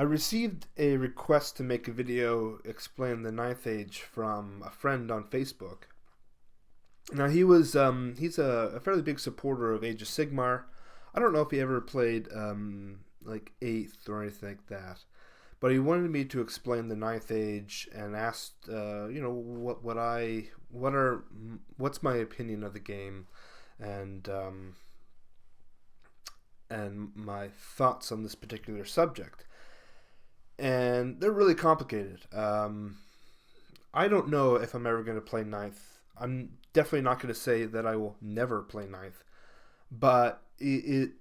I received a request to make a video explain the Ninth Age from a friend on Facebook. Now he's a fairly big supporter of Age of Sigmar. I don't know if he ever played like Eighth or anything like that, but he wanted me to explain the Ninth Age and asked, what's my opinion of the game, and my thoughts on this particular subject. And they're really complicated. I don't know if I'm ever going to play Ninth. I'm definitely not going to say that I will never play Ninth, but it's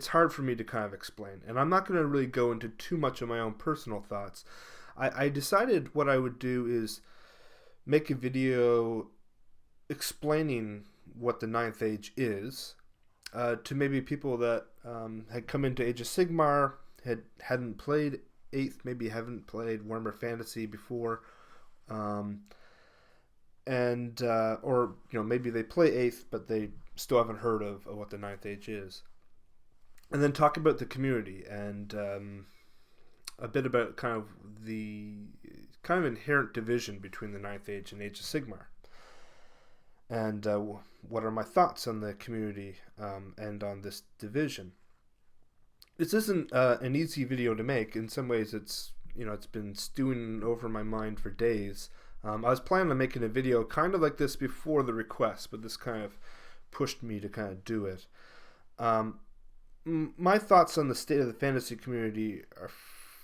hard for me to kind of explain, and I'm not going to really go into too much of my own personal thoughts. I decided what I would do is make a video explaining what the Ninth Age is, to maybe people that had come into Age of Sigmar, hadn't played Eighth, maybe haven't played Warhammer Fantasy before, and or maybe they play Eighth but they still haven't heard of what the Ninth Age is, and then talk about the community and a bit about kind of the inherent division between the Ninth Age and Age of Sigmar, and what are my thoughts on the community and on this division. This isn't an easy video to make. In some ways, it's been stewing over my mind for days. I was planning on making a video kind of like this before the request, but this kind of pushed me to kind of do it. My thoughts on the state of the fantasy community are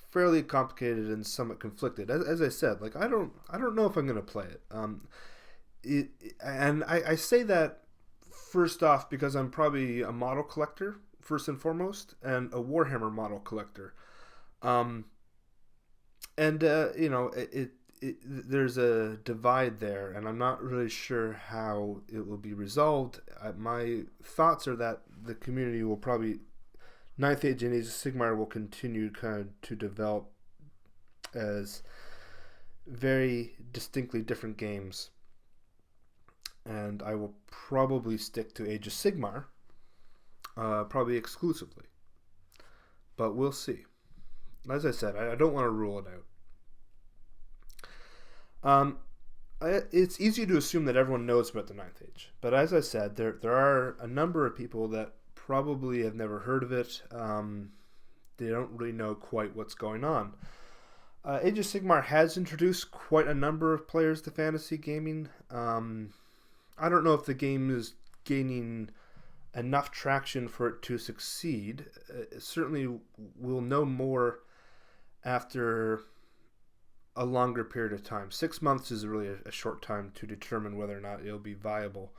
fairly complicated and somewhat conflicted. As I said, like I don't know if I'm going to play it. I say that first off because I'm probably a model collector first and foremost, and a Warhammer model collector. There's a divide there, and I'm not really sure how it will be resolved. My thoughts are that the community will probably, Ninth Age and Age of Sigmar will continue kind of to develop as very distinctly different games, and I will probably stick to Age of Sigmar, probably exclusively, but we'll see. As I said, I don't want to rule it out. It's easy to assume that everyone knows about the Ninth Age, but as I said, there are a number of people that probably have never heard of it. They don't really know quite what's going on. Age of Sigmar has introduced quite a number of players to fantasy gaming. I don't know if the game is gaining enough traction for it to succeed. Certainly we'll know more after a longer period of time. 6 months is really a short time to determine whether or not it'll be viable.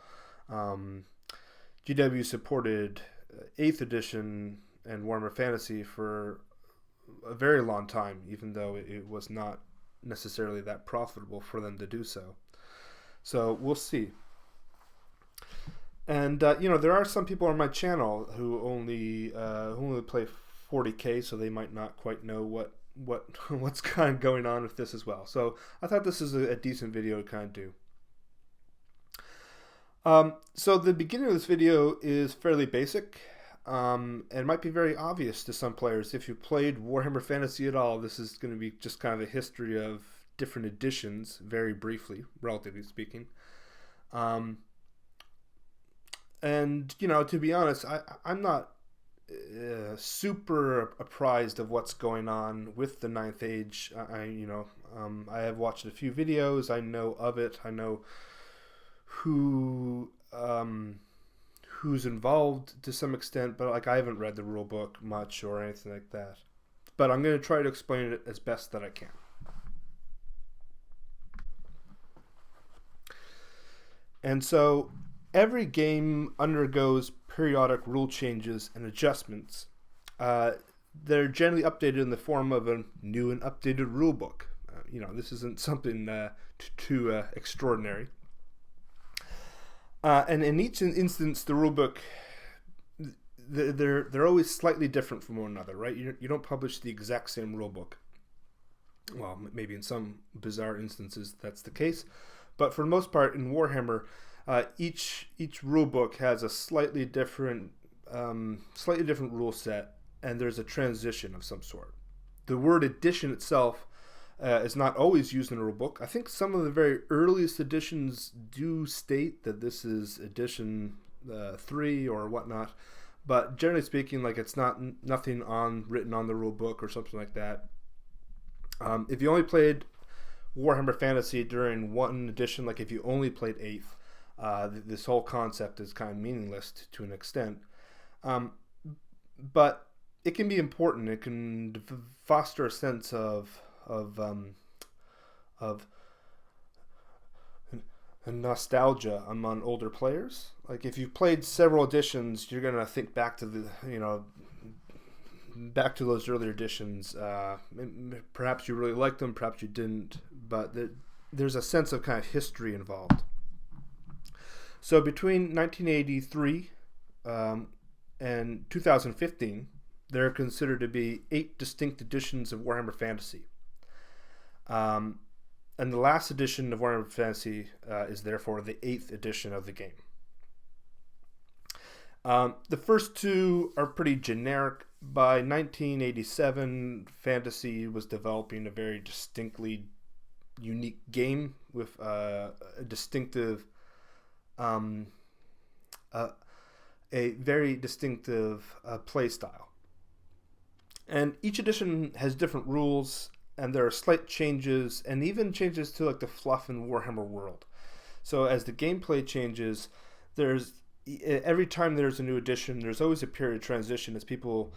GW supported 8th edition and Warhammer Fantasy for a very long time, even though it was not necessarily that profitable for them to do so. So we'll see. And there are some people on my channel who only play 40k, so they might not quite know what's kind of going on with this as well. So I thought this is a decent video to kind of do. So the beginning of this video is fairly basic, and might be very obvious to some players. If you played Warhammer Fantasy at all, this is going to be just kind of a history of different editions, very briefly, relatively speaking. And to be honest, I'm not super apprised of what's going on with the Ninth Age. I have watched a few videos. I know of it. I know who's involved to some extent, but I haven't read the rule book much or anything like that. But I'm going to try to explain it as best that I can. And so every game undergoes periodic rule changes and adjustments. They're generally updated in the form of a new and updated rule book. This isn't something too extraordinary. And in each instance, the rule book, they're always slightly different from one another, right? You don't publish the exact same rule book. Well, maybe in some bizarre instances that's the case, but for the most part in Warhammer, each rule book has a slightly different rule set and there's a transition of some sort. The word edition itself is not always used in a rulebook. I think some of the very earliest editions do state that this is edition 3 or whatnot, but generally speaking, like, it's nothing written on the rulebook or something like that. If you only played Warhammer Fantasy during one edition, like if you only played 8th, this whole concept is kind of meaningless to an extent. But it can be important. It can foster a sense of nostalgia among older players. Like if you've played several editions, you're gonna think back to back to those earlier editions. Perhaps you really liked them, perhaps you didn't, but there's a sense of kind of history involved. So between 1983 and 2015, there are considered to be 8 distinct editions of Warhammer Fantasy. And the last edition of Warhammer Fantasy is therefore the 8th edition of the game. The first 2 are pretty generic. By 1987, Fantasy was developing a very distinctly unique game with a distinctive, a very distinctive play style. And each edition has different rules, and there are slight changes, and even changes to like the fluff in Warhammer world. So as the gameplay changes, every time there's a new edition, there's always a period of transition as people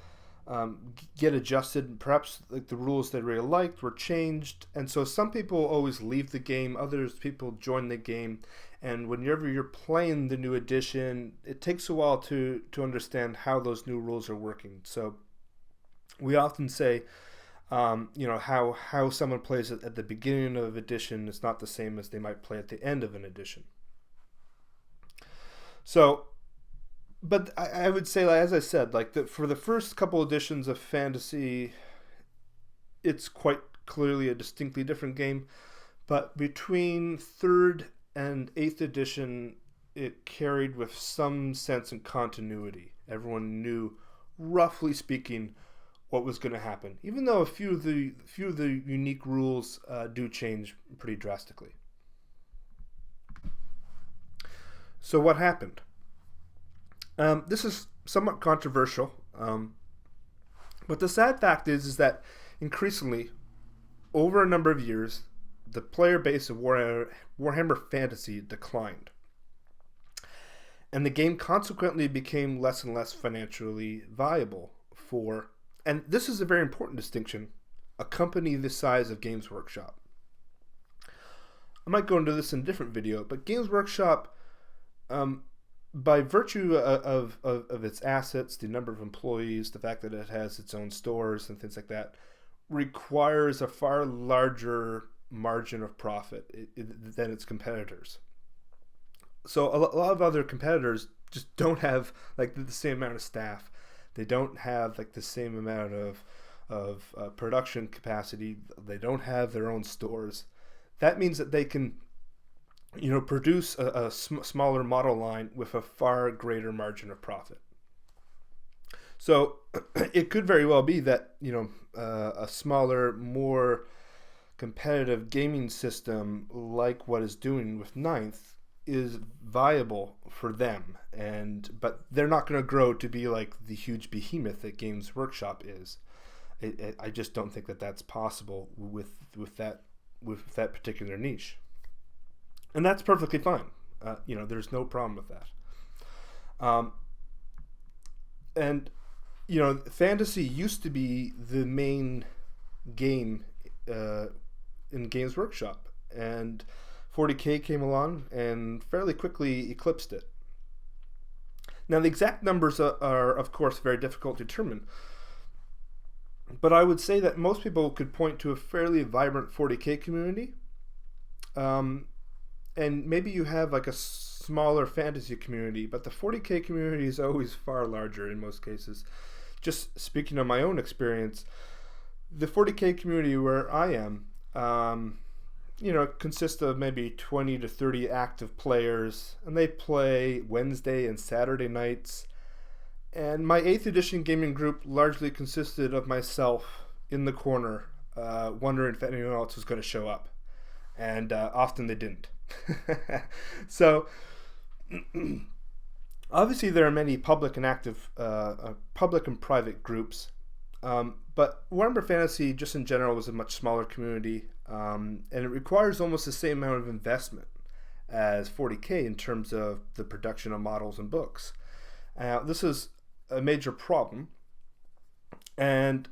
get adjusted. Perhaps like the rules they really liked were changed, and so some people always leave the game, people join the game, and whenever you're playing the new edition, it takes a while to understand how those new rules are working. So we often say, how someone plays it at the beginning of an edition is not the same as they might play at the end of an edition. So, but I would say, as I said, for the first couple editions of Fantasy, it's quite clearly a distinctly different game. But between 3rd and 8th edition, it carried with some sense of continuity. Everyone knew, roughly speaking, what was going to happen, even though a few of the unique rules do change pretty drastically. So what happened? This is somewhat controversial, but the sad fact is that increasingly, over a number of years, the player base of Warhammer Fantasy declined, and the game consequently became less and less financially viable for, and this is a very important distinction, a company the size of Games Workshop. I might go into this in a different video, but Games Workshop, by virtue of its assets, the number of employees, the fact that it has its own stores and things like that, requires a far larger margin of profit than its competitors. So a lot of other competitors just don't have like the same amount of staff. They don't have like the same amount of production capacity. They don't have their own stores. That means that they can, produce a smaller model line with a far greater margin of profit. So it could very well be that a smaller, more competitive gaming system like what is doing with Ninth is viable for them, but they're not going to grow to be like the huge behemoth that Games Workshop is. I just don't think that that's possible with that particular niche, and that's perfectly fine. There's no problem with that. And Fantasy used to be the main game in Games Workshop, and 40K came along and fairly quickly eclipsed it. Now, the exact numbers are of course very difficult to determine, but I would say that most people could point to a fairly vibrant 40K community, and maybe you have like a smaller fantasy community, but the 40K community is always far larger in most cases. Just speaking of my own experience, the 40K community where I am, consists of maybe 20 to 30 active players, and they play Wednesday and Saturday nights, And my 8th edition gaming group largely consisted of myself in the corner, wondering if anyone else was going to show up. And often they didn't. So, obviously there are many public and active, public and private groups. But Warhammer Fantasy, just in general, was a much smaller community. And it requires almost the same amount of investment as 40K in terms of the production of models and books. This is a major problem, and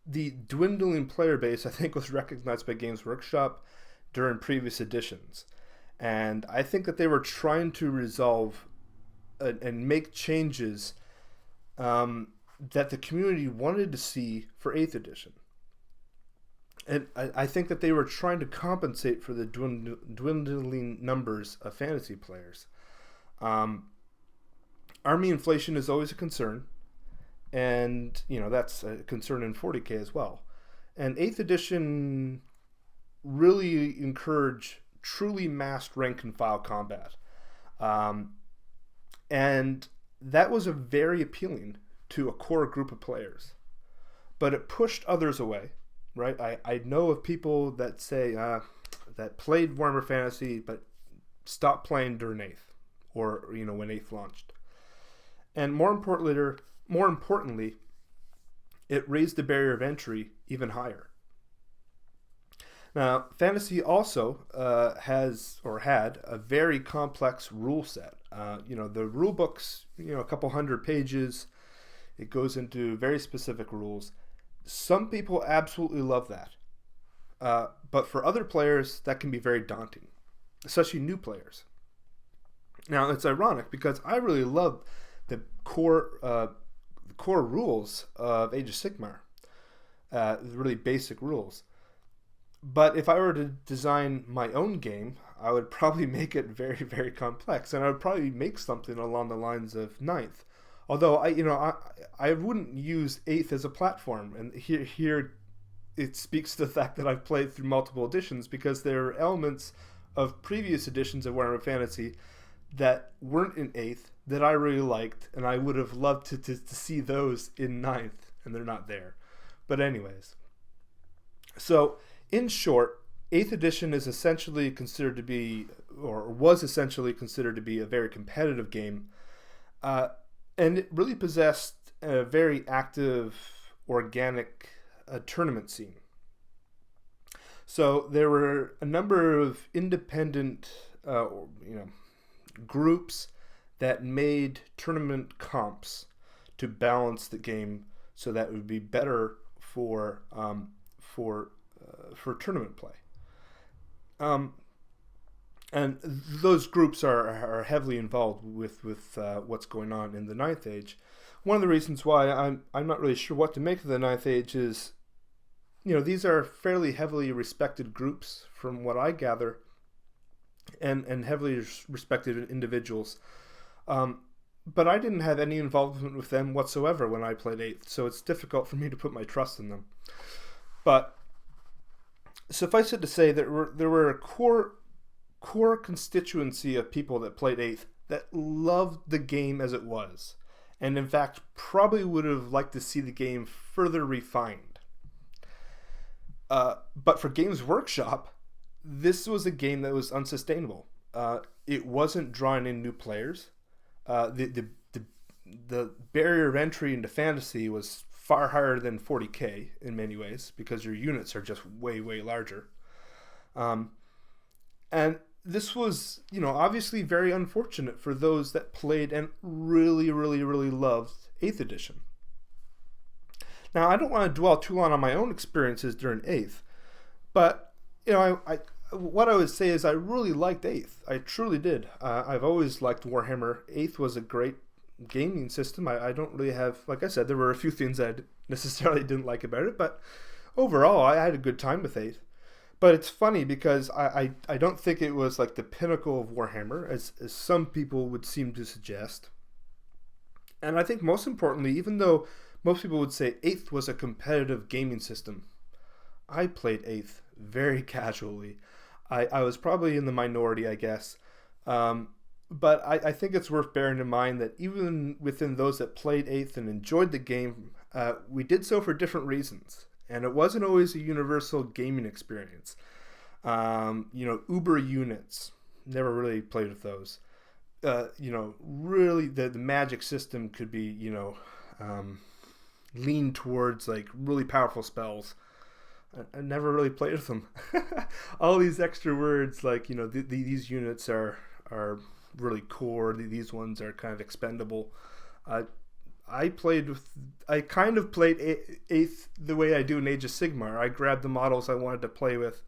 the dwindling player base, I think, was recognized by Games Workshop during previous editions, and I think that they were trying to resolve and make changes that the community wanted to see for 8th edition. And I think that they were trying to compensate for the dwindling numbers of fantasy players. Army inflation is always a concern, and that's a concern in 40K as well. And 8th edition really encouraged truly massed rank and file combat, and that was very appealing to a core group of players, but it pushed others away. Right, I know of people that say that played Warhammer Fantasy but stopped playing during 8th, or when 8th launched. And more importantly, it raised the barrier of entry even higher. Now, Fantasy also had a very complex rule set. The rule book's a couple hundred pages. It goes into very specific rules. Some people absolutely love that. But for other players, that can be very daunting, especially new players. Now, it's ironic because I really love the core rules of Age of Sigmar, the really basic rules. But if I were to design my own game, I would probably make it very, very complex, and I would probably make something along the lines of 9th. Although I wouldn't use 8th as a platform, and here it speaks to the fact that I've played through multiple editions, because there are elements of previous editions of Warhammer Fantasy that weren't in 8th that I really liked, and I would have loved to see those in 9th, and they're not there. But anyways, so in short, 8th edition is essentially considered to be, or was essentially considered to be, a very competitive game. And it really possessed a very active, organic tournament scene. So there were a number of independent, groups that made tournament comps to balance the game so that it would be better for tournament play. And those groups are heavily involved with what's going on in the 9th Age. One of the reasons why I'm not really sure what to make of the 9th Age is, these are fairly heavily respected groups from what I gather, and heavily respected individuals. But I didn't have any involvement with them whatsoever when I played 8th, so it's difficult for me to put my trust in them. But suffice it to say that there were a core constituency of people that played 8th that loved the game as it was, and in fact probably would have liked to see the game further refined. But for Games Workshop, this was a game that was unsustainable. It wasn't drawing in new players. The barrier of entry into fantasy was far higher than 40K in many ways, because your units are just way, way larger. And this was, obviously very unfortunate for those that played and really, really, really loved 8th edition. Now, I don't want to dwell too long on my own experiences during 8th, but, what I would say is I really liked 8th. I truly did. I've always liked Warhammer. 8th was a great gaming system. I don't really have, like I said, there were a few things I necessarily didn't like about it, but overall I had a good time with 8th. But it's funny because I don't think it was like the pinnacle of Warhammer, as some people would seem to suggest. And I think most importantly, even though most people would say 8th was a competitive gaming system, I played 8th very casually. I was probably in the minority, I guess. But I think it's worth bearing in mind that even within those that played 8th and enjoyed the game, we did so for different reasons. And it wasn't always a universal gaming experience. Uber units, never really played with those. Really the magic system could be, lean towards like really powerful spells. I never really played with them. All these extra words, like, these units are really core. These ones are kind of expendable. I kind of played 8th the way I do in Age of Sigmar. I grabbed the models I wanted to play with,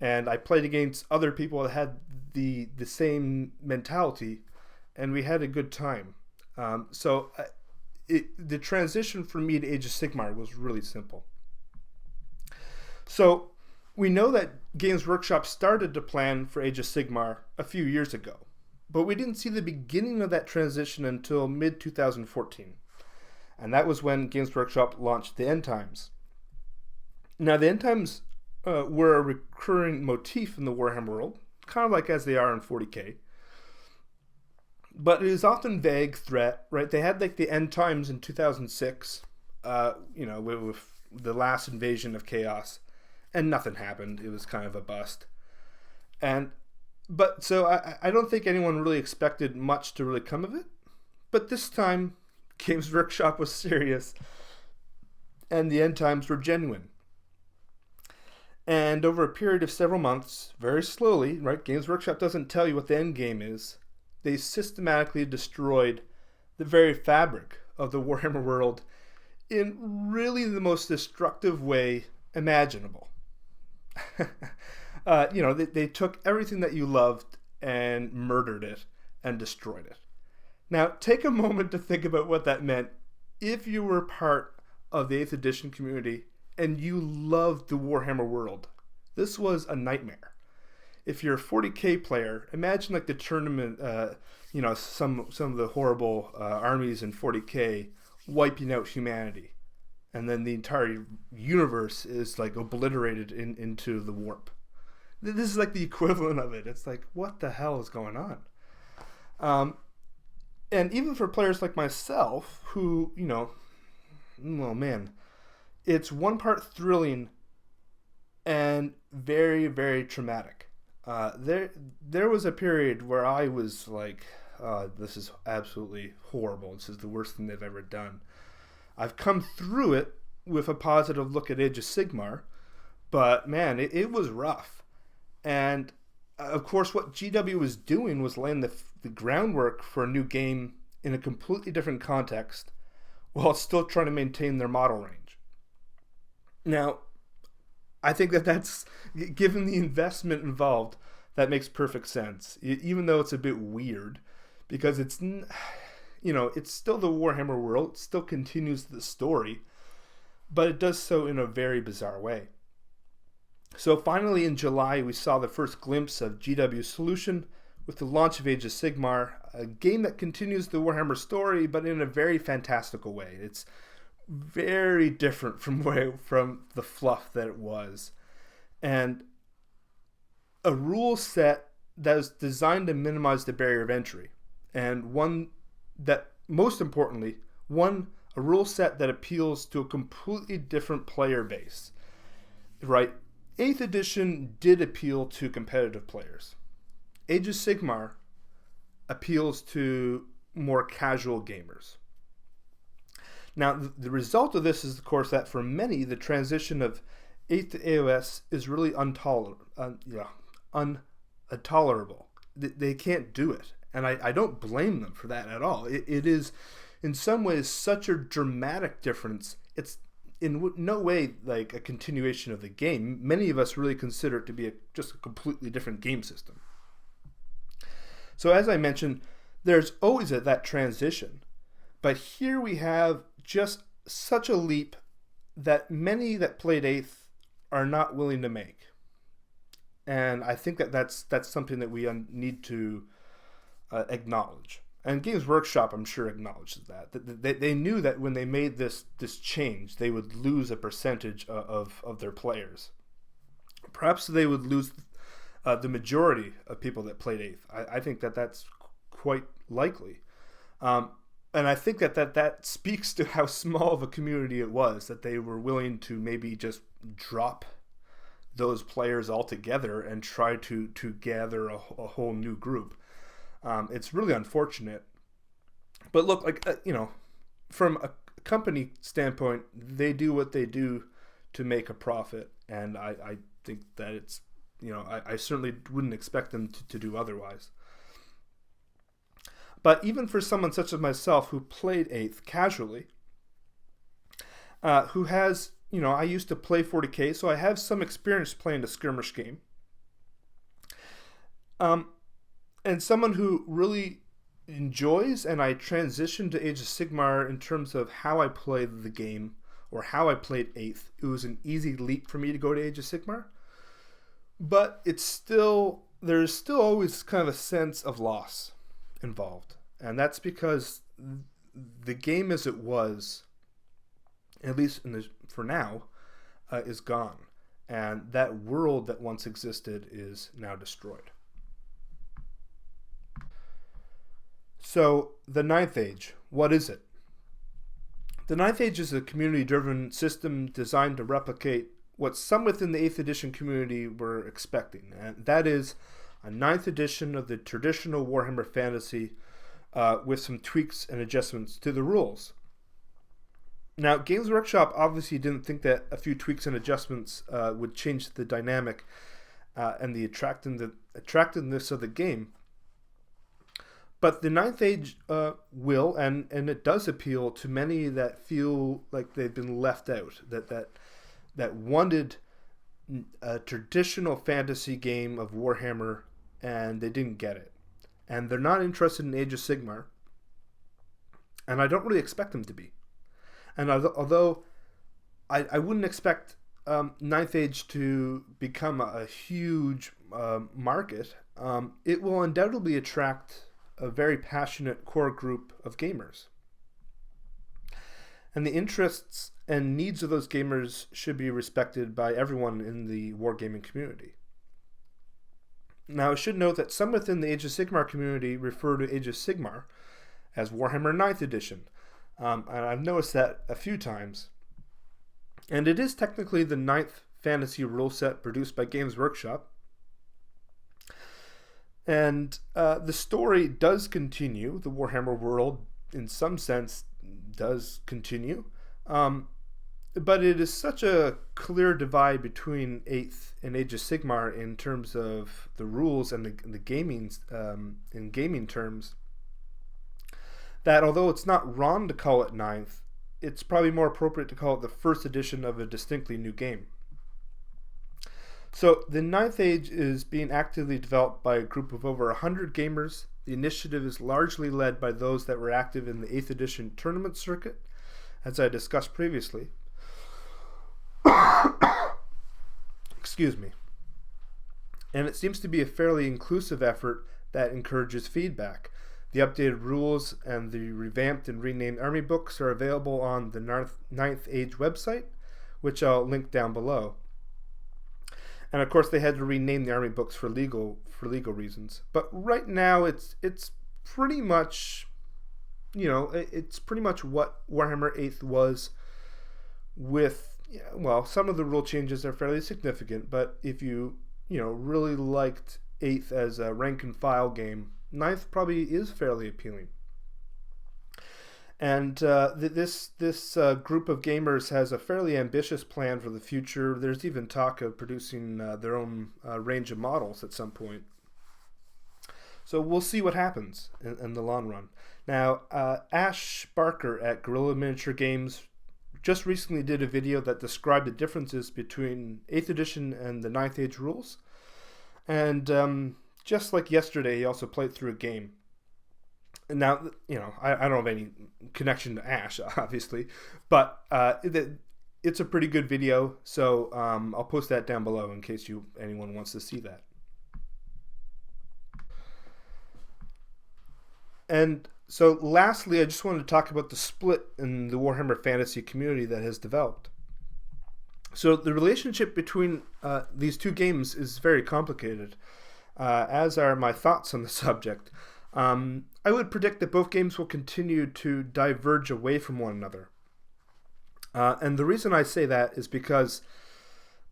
and I played against other people that had the same mentality, and we had a good time. The transition for me to Age of Sigmar was really simple. So we know that Games Workshop started to plan for Age of Sigmar a few years ago, but we didn't see the beginning of that transition until mid-2014. And that was when Games Workshop launched the End Times. Now, the End Times were a recurring motif in the Warhammer world, kind of like as they are in 40k. But it is often vague threat, right? They had like the End Times in 2006, with the last invasion of chaos, and nothing happened. It was kind of a bust. So I don't think anyone really expected much to really come of it. But this time, Games Workshop was serious, and the End Times were genuine. And over a period of several months, very slowly, right? Games Workshop doesn't tell you what the end game is. They systematically destroyed the very fabric of the Warhammer world in really the most destructive way imaginable. They took everything that you loved and murdered it and destroyed it. Now, take a moment to think about what that meant if you were part of the 8th edition community and you loved the Warhammer world. This was a nightmare. If you're a 40k player, imagine like the tournament, some of the horrible armies in 40k wiping out humanity. And then the entire universe is like obliterated into the warp. This is like the equivalent of it. It's like, what the hell is going on? And even for players like myself, who, it's one part thrilling and very, very traumatic. There was a period where I was like, this is absolutely horrible. This is the worst thing they've ever done. I've come through it with a positive look at Age of Sigmar, but man, it was rough. And of course, what GW was doing was laying the groundwork for a new game in a completely different context, while still trying to maintain their model range. Now, I think that's, given the investment involved, that makes perfect sense, even though it's a bit weird, because it's still the Warhammer world, it still continues the story, but it does so in a very bizarre way. So finally in July, we saw the first glimpse of GW's solution with the launch of Age of Sigmar, a game that continues the Warhammer story, but in a very fantastical way. It's very different from the fluff that it was. And a rule set that is designed to minimize the barrier of entry. And one that, most importantly, a rule set that appeals to a completely different player base. Right? 8th edition did appeal to competitive players. Age of Sigmar appeals to more casual gamers. Now, the result of this is, of course, that for many, the transition of 8th to AOS is really intolerable. They can't do it. And I don't blame them for that at all. It is, in some ways, such a dramatic difference. It's in no way like a continuation of the game. Many of us really consider it to be just a completely different game system. So as I mentioned, there's always that transition. But here we have just such a leap that many that played 8th are not willing to make. And I think that's something that we need to acknowledge. And Games Workshop, I'm sure, acknowledges that. They knew that when they made this change, they would lose a percentage of their players. Perhaps they would lose the majority of people that played 8th. I think that's quite likely. And I think that speaks to how small of a community it was, that they were willing to maybe just drop those players altogether and try to gather a whole new group. It's really unfortunate. But look, like, from a company standpoint, they do what they do to make a profit. And I think that it's, I certainly wouldn't expect them to do otherwise. But even for someone such as myself who played 8th casually, who has, I used to play 40K, so I have some experience playing a skirmish game. And someone who really enjoys, and I transitioned to Age of Sigmar in terms of how I played the game, or how I played 8th. It was an easy leap for me to go to Age of Sigmar. But there's still always kind of a sense of loss involved, and that's because the game as it was, at least for now, is gone, and that world that once existed is now destroyed. So the Ninth Age, what is it? The Ninth Age is a community-driven system designed to replicate what some within the 8th edition community were expecting, and that is a 9th edition of the traditional Warhammer Fantasy with some tweaks and adjustments to the rules. Now, Games Workshop obviously didn't think that a few tweaks and adjustments would change the dynamic and the attractiveness of the game. But the 9th Age will, and it does appeal to many that feel like they've been left out, that wanted a traditional fantasy game of Warhammer, and they didn't get it. And they're not interested in Age of Sigmar, and I don't really expect them to be. And although I wouldn't expect Ninth Age to become a huge market, it will undoubtedly attract a very passionate core group of gamers. And the interests and needs of those gamers should be respected by everyone in the wargaming community. Now, I should note that some within the Age of Sigmar community refer to Age of Sigmar as Warhammer 9th Edition. And I've noticed that a few times. And it is technically the 9th fantasy rule set produced by Games Workshop. And the story does continue. The Warhammer world, in some sense, does continue. But it is such a clear divide between 8th and Age of Sigmar in terms of the rules and the gaming, in gaming terms, that although it's not wrong to call it 9th, it's probably more appropriate to call it the first edition of a distinctly new game. So the 9th Age is being actively developed by a group of over 100 gamers. The initiative is largely led by those that were active in the 8th edition tournament circuit, as I discussed previously. Excuse me. And it seems to be a fairly inclusive effort that encourages feedback. The updated rules and the revamped and renamed army books are available on the 9th Age website, which I'll link down below. And of course, they had to rename the army books for legal reasons. But right now, it's pretty much, it's pretty much what Warhammer 8th was. With, well, some of the rule changes are fairly significant, but if you really liked 8th as a rank and file game, 9th probably is fairly appealing. And this group of gamers has a fairly ambitious plan for the future. There's even talk of producing their own range of models at some point. So we'll see what happens in the long run. Now, Ash Barker at Guerrilla Miniature Games just recently did a video that described the differences between 8th edition and the 9th Age rules. And just like yesterday, he also played through a game. Now, I don't have any connection to Ash, obviously, but it's a pretty good video, so I'll post that down below in case anyone wants to see that. And so lastly, I just wanted to talk about the split in the Warhammer Fantasy community that has developed. So the relationship between these two games is very complicated, as are my thoughts on the subject. I would predict that both games will continue to diverge away from one another. And the reason I say that is because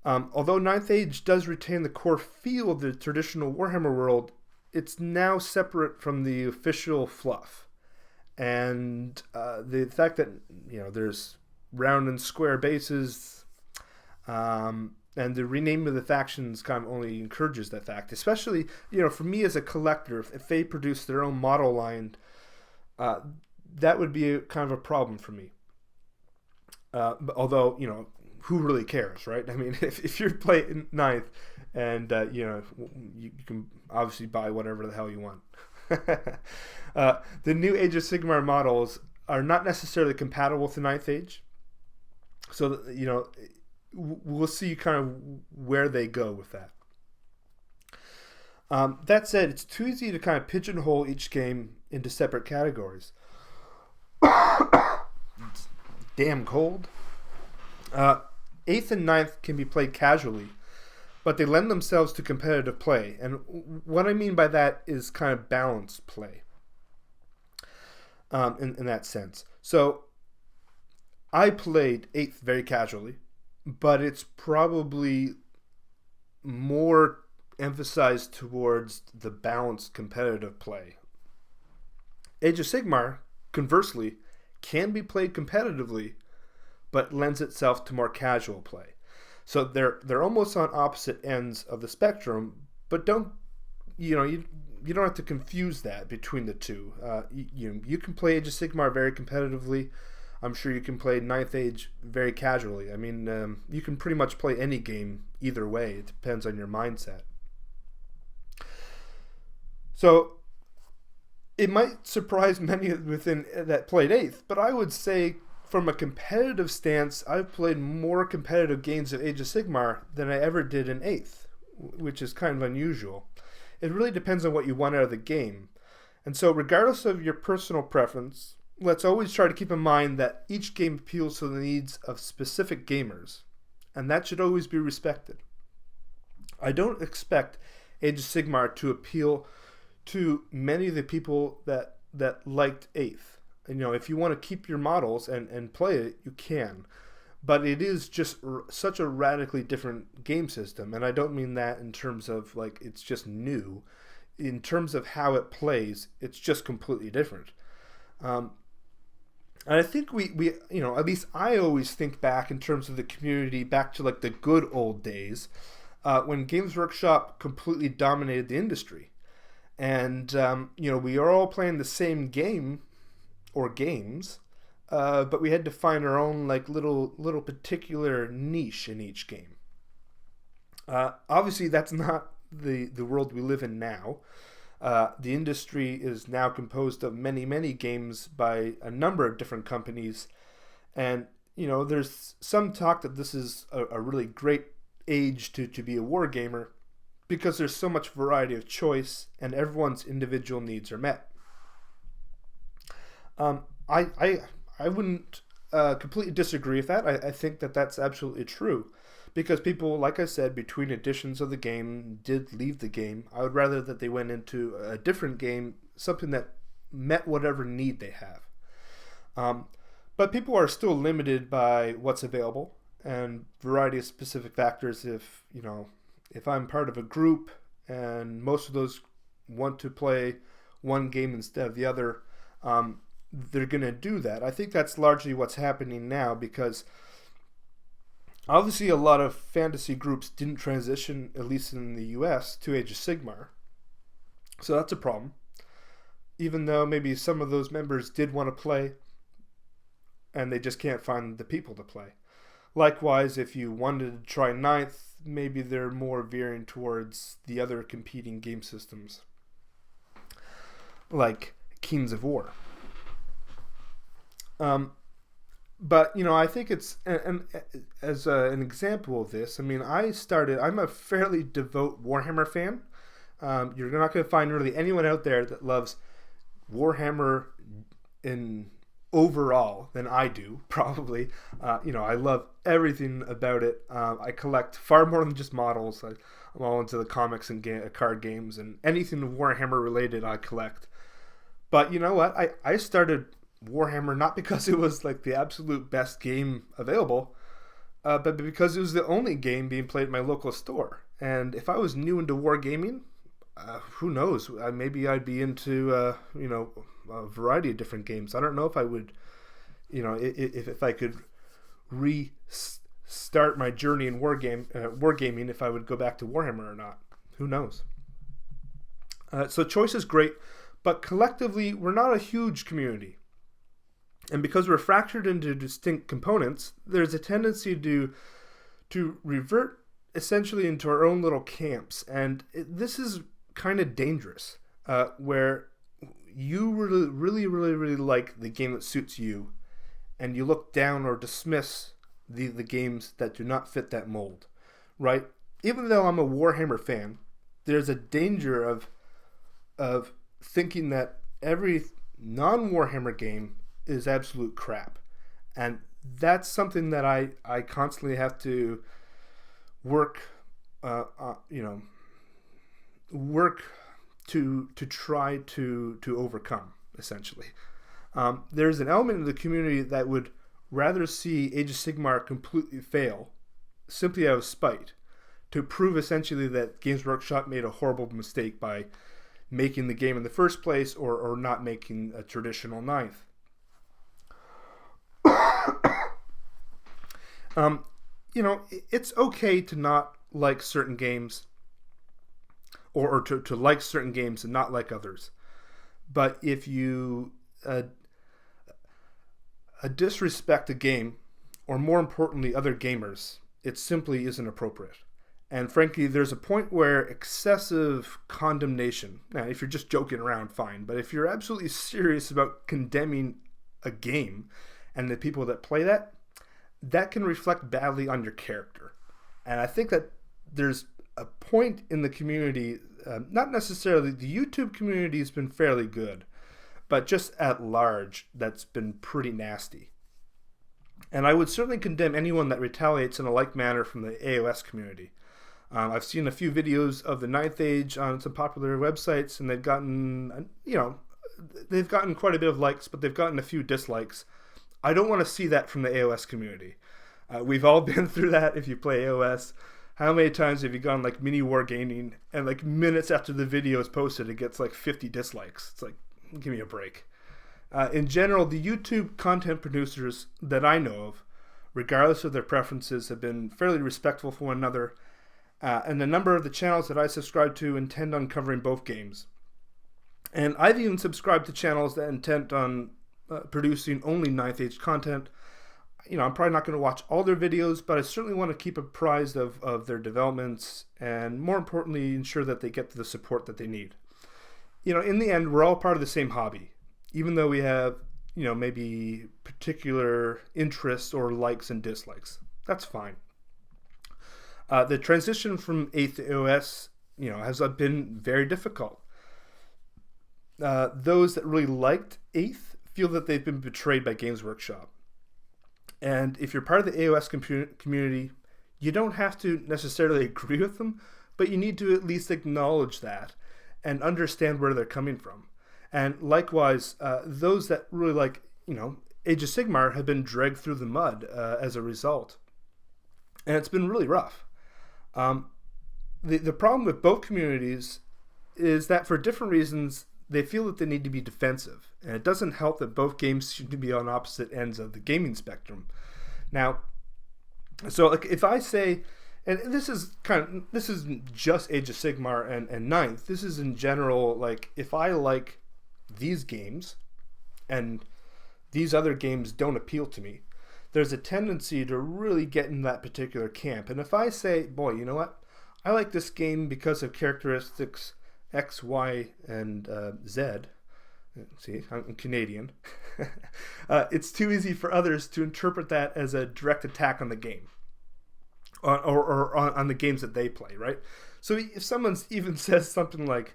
although Ninth Age does retain the core feel of the traditional Warhammer world, it's now separate from the official fluff. And the fact that there's round and square bases, and the renaming of the factions kind of only encourages that fact. Especially, for me as a collector, if they produce their own model line, that would be kind of a problem for me. Although, who really cares, right? I mean, if you're playing Ninth, and you can obviously buy whatever the hell you want. The new Age of Sigmar models are not necessarily compatible with the Ninth Age, so we'll see kind of where they go with that. That said, it's too easy to kind of pigeonhole each game into separate categories. It's damn cold. 8th and 9th can be played casually, but they lend themselves to competitive play. And what I mean by that is kind of balanced play in that sense. So I played 8th very casually, but it's probably more emphasized towards the balanced competitive play. Age of Sigmar, conversely, can be played competitively, but lends itself to more casual play. So they're almost on opposite ends of the spectrum, but you don't have to confuse that between the two. You can play Age of Sigmar very competitively. I'm sure you can play Ninth Age very casually. I mean, you can pretty much play any game either way. It depends on your mindset. So it might surprise many within that played 8th, but I would say from a competitive stance, I've played more competitive games of Age of Sigmar than I ever did in 8th, which is kind of unusual. It really depends on what you want out of the game. And so regardless of your personal preference, let's always try to keep in mind that each game appeals to the needs of specific gamers, and that should always be respected. I don't expect Age of Sigmar to appeal to many of the people that liked 8th. And, if you want to keep your models and play it, you can. But it is just such a radically different game system, and I don't mean that in terms of, like, it's just new. In terms of how it plays, it's just completely different. And I think we at least I always think back in terms of the community, back to, like, the good old days, when Games Workshop completely dominated the industry. And, we are all playing the same game, or games, but we had to find our own, like, little particular niche in each game. Obviously, that's not the world we live in now. The industry is now composed of many games by a number of different companies, and there's some talk that this is a really great age to be a war gamer, because there's so much variety of choice and everyone's individual needs are met. I wouldn't completely disagree with that. I think that that's absolutely true, because people, like I said, between editions of the game did leave the game. I would rather that they went into a different game, something that met whatever need they have. But people are still limited by what's available and variety of specific factors. If I'm part of a group and most of those want to play one game instead of the other, they're going to do that. I think that's largely what's happening now, because obviously a lot of fantasy groups didn't transition, at least in the US, to Age of Sigmar. So that's a problem. Even though maybe some of those members did want to play, and they just can't find the people to play. Likewise, if you wanted to try Ninth, maybe they're more veering towards the other competing game systems, like Kings of War. But I think it's, and as an example of this, I mean, I'm a fairly devout Warhammer fan. You're not going to find really anyone out there that loves Warhammer in overall than I do, probably. I love everything about it. I collect far more than just models. I'm all into the comics and card games, and anything Warhammer related I collect. But you know what? I started Warhammer not because it was like the absolute best game available, but because it was the only game being played at my local store. And if I was new into wargaming, who knows? Maybe I'd be into a variety of different games. I don't know if I would, if I could restart my journey in wargaming, if I would go back to Warhammer or not. Who knows? So choice is great, but collectively we're not a huge community. And because we're fractured into distinct components, there's a tendency to revert essentially into our own little camps. And this is kind of dangerous, where you really like the game that suits you, and you look down or dismiss the games that do not fit that mold, right? Even though I'm a Warhammer fan, there's a danger of thinking that every non-Warhammer game is absolute crap. And that's something that I constantly have to work to try to overcome, essentially. There's an element of the community that would rather see Age of Sigmar completely fail, simply out of spite, to prove essentially that Games Workshop made a horrible mistake by making the game in the first place, or not making a traditional ninth. It's okay to not like certain games, or to like certain games and not like others. But if you disrespect a game, or more importantly, other gamers, it simply isn't appropriate. And frankly, there's a point where excessive condemnation, now if you're just joking around, fine, but if you're absolutely serious about condemning a game and the people that play that can reflect badly on your character. And I think that there's a point in the community, not necessarily, the YouTube community has been fairly good, but just at large, that's been pretty nasty. And I would certainly condemn anyone that retaliates in a like manner from the AOS community. I've seen a few videos of the Ninth Age on some popular websites, and they've gotten quite a bit of likes, but they've gotten a few dislikes. I don't want to see that from the AOS community. We've all been through that if you play AOS. How many times have you gone like mini wargaming, and like minutes after the video is posted, it gets like 50 dislikes? It's like, give me a break. In general, the YouTube content producers that I know of, regardless of their preferences, have been fairly respectful for one another. And a number of the channels that I subscribe to intend on covering both games. And I've even subscribed to channels that intend on producing only Ninth Age content. I'm probably not going to watch all their videos, but I certainly want to keep apprised of their developments, and more importantly, ensure that they get the support that they need. In the end, we're all part of the same hobby, even though we have, maybe particular interests or likes and dislikes. That's fine. The transition from 8th to AOS, has been very difficult. Those that really liked 8th feel that they've been betrayed by Games Workshop. And if you're part of the AOS community, you don't have to necessarily agree with them, but you need to at least acknowledge that and understand where they're coming from. And likewise, those that really like, Age of Sigmar have been dragged through the mud as a result. And it's been really rough. The problem with both communities is that for different reasons, they feel that they need to be defensive. And it doesn't help that both games seem to be on opposite ends of the gaming spectrum. Now, so like if I say, and this is just Age of Sigmar and Ninth, this is in general, like if I like these games and these other games don't appeal to me, there's a tendency to really get in that particular camp. And if I say, boy, you know what? I like this game because of characteristics X, Y, and Z. See, I'm Canadian. It's too easy for others to interpret that as a direct attack on the game. Or on the games that they play, right? So if someone even says something like,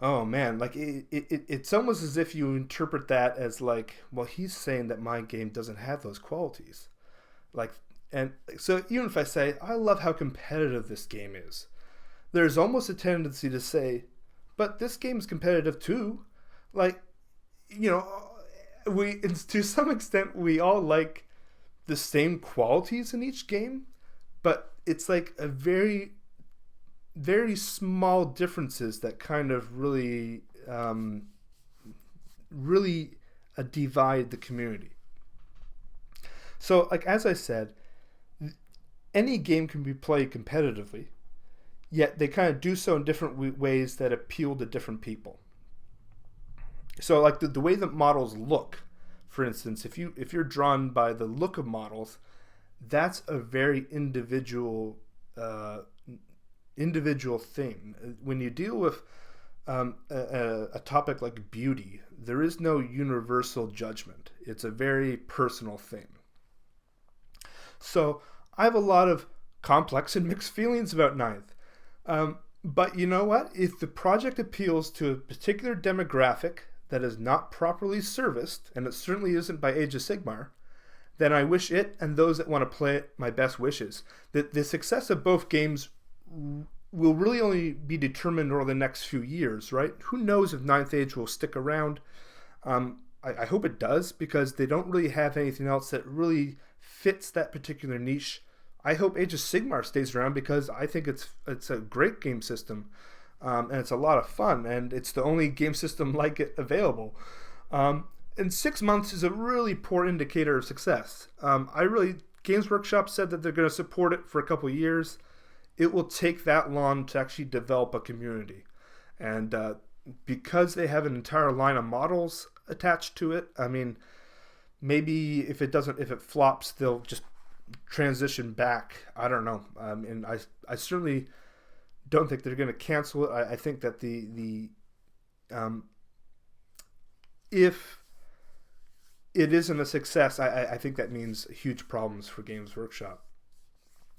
oh man, like it's almost as if you interpret that as like, well, he's saying that my game doesn't have those qualities. Like, and so even if I say, I love how competitive this game is, there's almost a tendency to say, but this game's competitive too. Like, you know, we to some extent we all like the same qualities in each game, but it's like a very, very small differences that kind of really, really divide the community. So, like as I said, any game can be played competitively, yet they kind of do so in different ways that appeal to different people. So, like the way that models look, for instance, if you're drawn by the look of models, that's a very individual thing. When you deal with a topic like beauty, there is no universal judgment. It's a very personal thing. So I have a lot of complex and mixed feelings about Ninth. But you know what? If the project appeals to a particular demographic that is not properly serviced, and it certainly isn't by Age of Sigmar, then I wish it and those that want to play it my best wishes. The success of both games will really only be determined over the next few years, right? Who knows if Ninth Age will stick around? I hope it does, because they don't really have anything else that really fits that particular niche. I hope Age of Sigmar stays around, because I think it's a great game system, and it's a lot of fun, and it's the only game system like it available. And 6 months is a really poor indicator of success. Games Workshop said that they're going to support it for a couple years. It will take that long to actually develop a community, and because they have an entire line of models attached to it, I mean, maybe if it flops, they'll just transition back. I don't know. And I certainly don't think they're going to cancel it. I think that if it isn't a success, I think that means huge problems for Games Workshop.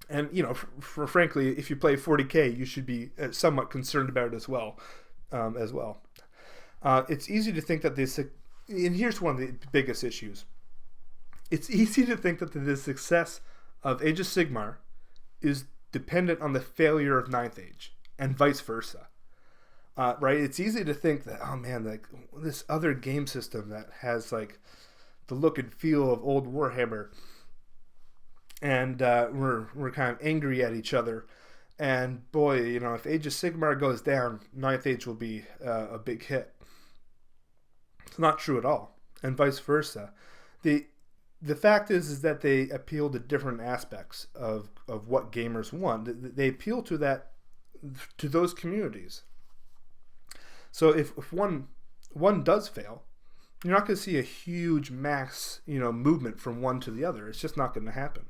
And, you know, frankly, if you play 40K, you should be somewhat concerned about it as well. It's easy to think that and here's one of the biggest issues. It's easy to think that the success of Age of Sigmar is dependent on the failure of Ninth Age, and vice versa. Right? It's easy to think that, oh man, like this other game system that has like the look and feel of old Warhammer, and we're kind of angry at each other. And boy, you know, if Age of Sigmar goes down, Ninth Age will be a big hit. It's not true at all, and vice versa. The fact is that they appeal to different aspects of what gamers want. They appeal to those communities. So if one does fail, you're not going to see a huge mass, movement from one to the other. It's just not going to happen.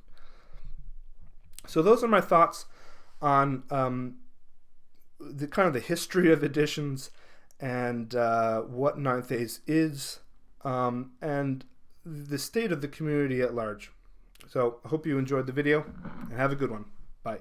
So those are my thoughts on the kind of the history of editions and what Ninth Age is, and the state of the community at large. So I hope you enjoyed the video, and have a good one. Bye.